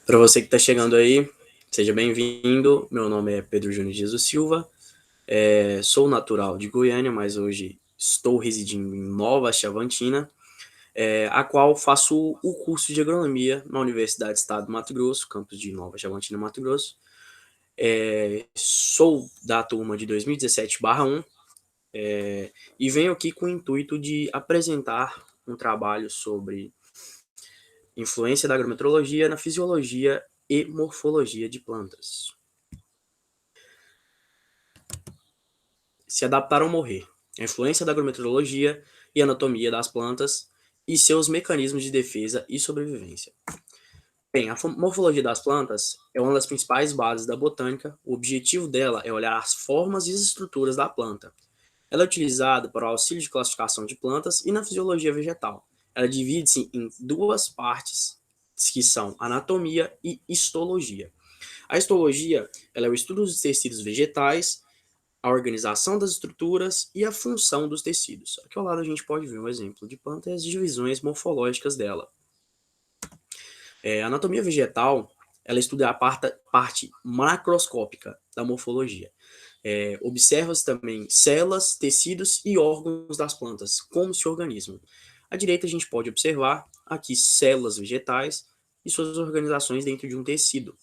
Para você que está chegando aí, seja bem-vindo. Meu nome é Pedro Júnior Jesus Silva, sou natural de Goiânia, mas hoje estou residindo em Nova Chavantina, a qual faço o curso de agronomia na Universidade do Estado do Mato Grosso, campus de Nova Chavantina, Mato Grosso. Sou da turma de 2017/1 e venho aqui com o intuito de apresentar um trabalho sobre influência da agrometeorologia na fisiologia e morfologia de plantas. Se adaptar ou morrer, a influência da agrometeorologia e anatomia das plantas e seus mecanismos de defesa e sobrevivência. Bem, a morfologia das plantas é uma das principais bases da botânica. O objetivo dela é olhar as formas e as estruturas da planta. Ela é utilizada para o auxílio de classificação de plantas e na fisiologia vegetal. Ela divide-se em duas partes, que são anatomia e histologia. A histologia ela é o estudo dos tecidos vegetais, a organização das estruturas e a função dos tecidos. Aqui ao lado a gente pode ver um exemplo de planta e as divisões morfológicas dela. A anatomia vegetal ela estuda a parte macroscópica da morfologia. Observa-se também células, tecidos e órgãos das plantas, como se organizam. À direita a gente pode observar aqui células vegetais e suas organizações dentro de um tecido.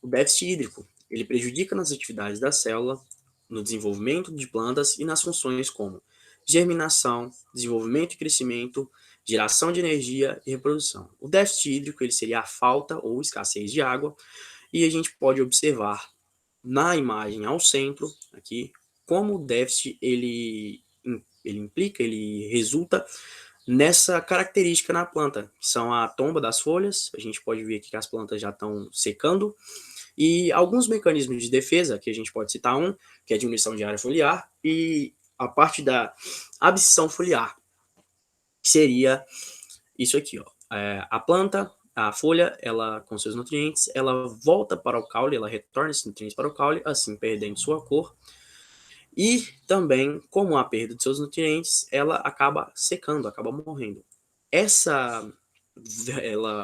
O déficit hídrico ele prejudica nas atividades da célula, no desenvolvimento de plantas e nas funções como germinação, desenvolvimento e crescimento, geração de energia e reprodução. O déficit hídrico ele seria a falta ou escassez de água, e a gente pode observar na imagem ao centro, aqui, como o déficit ele implica, ele resulta nessa característica na planta, que são a tomba das folhas. A gente pode ver aqui que as plantas já estão secando, e alguns mecanismos de defesa, que a gente pode citar que é a diminuição de área foliar, e a parte da abscisão foliar, que seria isso aqui, ó. A planta, a folha, ela com seus nutrientes, ela volta para o caule, ela retorna esses nutrientes para o caule, assim perdendo sua cor. E também, como há perda de seus nutrientes, ela acaba secando, acaba morrendo. Ela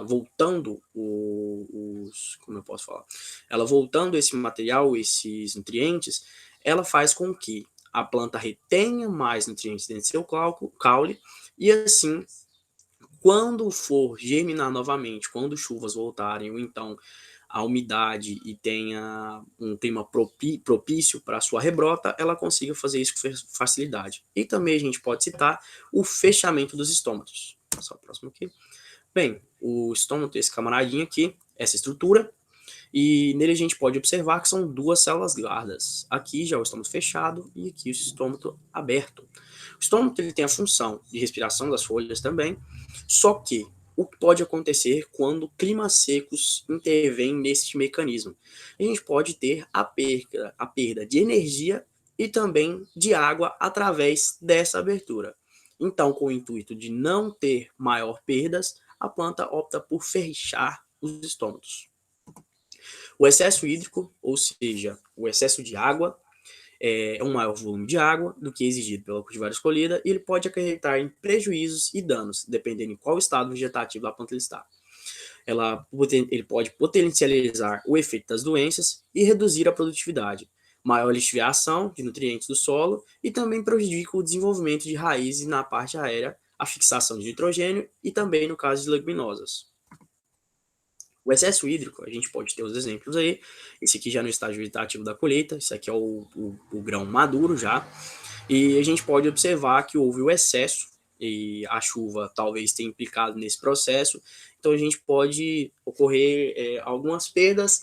voltando como eu posso falar? Ela voltando esse material, esses nutrientes, ela faz com que a planta retenha mais nutrientes dentro do seu caule, e assim, quando for germinar novamente, quando chuvas voltarem, ou então a umidade e tenha um clima propício para a sua rebrota, ela consiga fazer isso com facilidade. E também a gente pode citar o fechamento dos estômatos. Passar o próximo aqui. Bem, o estômato, esse camaradinho aqui, essa estrutura, e nele a gente pode observar que são duas células guardas. Aqui já é o estômato fechado e aqui o estômato aberto. O estômato ele tem a função de respiração das folhas também, só que o que pode acontecer quando climas secos intervêm neste mecanismo? A gente pode ter a perda de energia e também de água através dessa abertura. Então, com o intuito de não ter maior perdas, a planta opta por fechar os estômatos. O excesso hídrico, ou seja, o excesso de água, é um maior volume de água do que exigido pela cultivar escolhida, e ele pode acarretar em prejuízos e danos, dependendo em qual estado vegetativo da planta ele está. Ele pode potencializar o efeito das doenças e reduzir a produtividade, maior lixiviação de nutrientes do solo, e também prejudica o desenvolvimento de raízes na parte aérea, a fixação de nitrogênio e também no caso de leguminosas. O excesso hídrico, a gente pode ter os exemplos aí. Esse aqui já no estágio vegetativo da colheita, esse aqui é o grão maduro já. E a gente pode observar que houve o excesso, e a chuva talvez tenha implicado nesse processo. Então a gente pode ocorrer algumas perdas.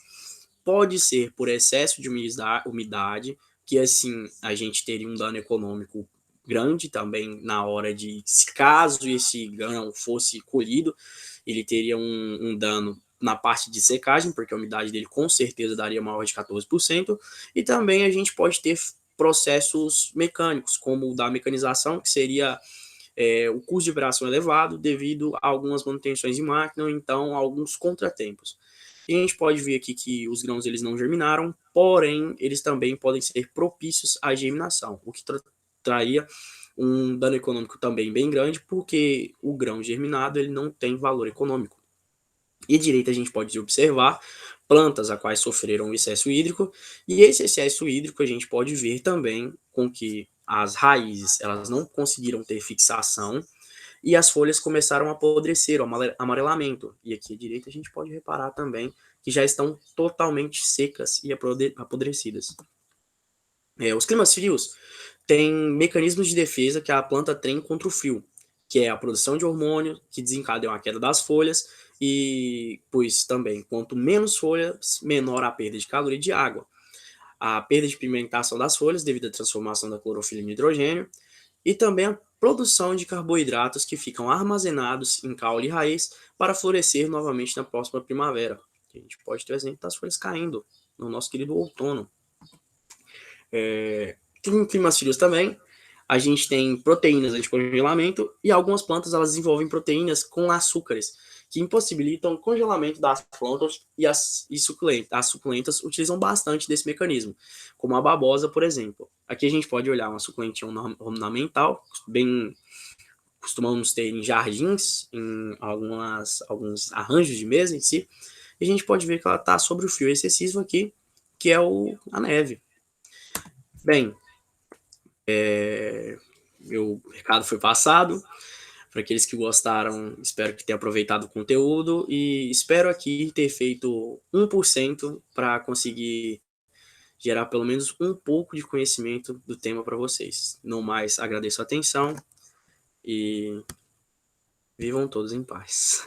Pode ser por excesso de umidade, que assim a gente teria um dano econômico grande também na hora de, caso esse grão fosse colhido, ele teria um dano na parte de secagem, porque a umidade dele com certeza daria maior de 14%, e também a gente pode ter processos mecânicos, como o da mecanização, que seria o custo de operação elevado devido a algumas manutenções de máquina, ou então alguns contratempos. E a gente pode ver aqui que os grãos eles não germinaram, porém eles também podem ser propícios à germinação, o que traria um dano econômico também bem grande, porque o grão germinado ele não tem valor econômico. E à direita a gente pode observar plantas a quais sofreram excesso hídrico, e esse excesso hídrico a gente pode ver também com que as raízes elas não conseguiram ter fixação e as folhas começaram a apodrecer, o amarelamento. E aqui à direita a gente pode reparar também que já estão totalmente secas e apodrecidas. Os climas frios têm mecanismos de defesa que a planta tem contra o frio, que é a produção de hormônios que desencadeiam a queda das folhas e, pois também, quanto menos folhas, menor a perda de calor e de água. A perda de pigmentação das folhas devido à transformação da clorofila em hidrogênio e também a produção de carboidratos que ficam armazenados em caule e raiz para florescer novamente na próxima primavera. A gente pode ter o exemplo das folhas caindo no nosso querido outono. Em climas frios também, a gente tem proteínas anticongelamento e algumas plantas elas desenvolvem proteínas com açúcares, que impossibilitam o congelamento das plantas e as suculentas utilizam bastante desse mecanismo, como a babosa, por exemplo. Aqui a gente pode olhar uma suculentinha ornamental, bem costumamos ter em jardins, em alguns arranjos de mesa em si, e a gente pode ver que ela está sobre o frio excessivo aqui, que é a neve. Bem, meu recado foi passado. Para aqueles que gostaram, espero que tenham aproveitado o conteúdo e espero aqui ter feito 1% para conseguir gerar pelo menos um pouco de conhecimento do tema para vocês. No mais, agradeço a atenção e vivam todos em paz.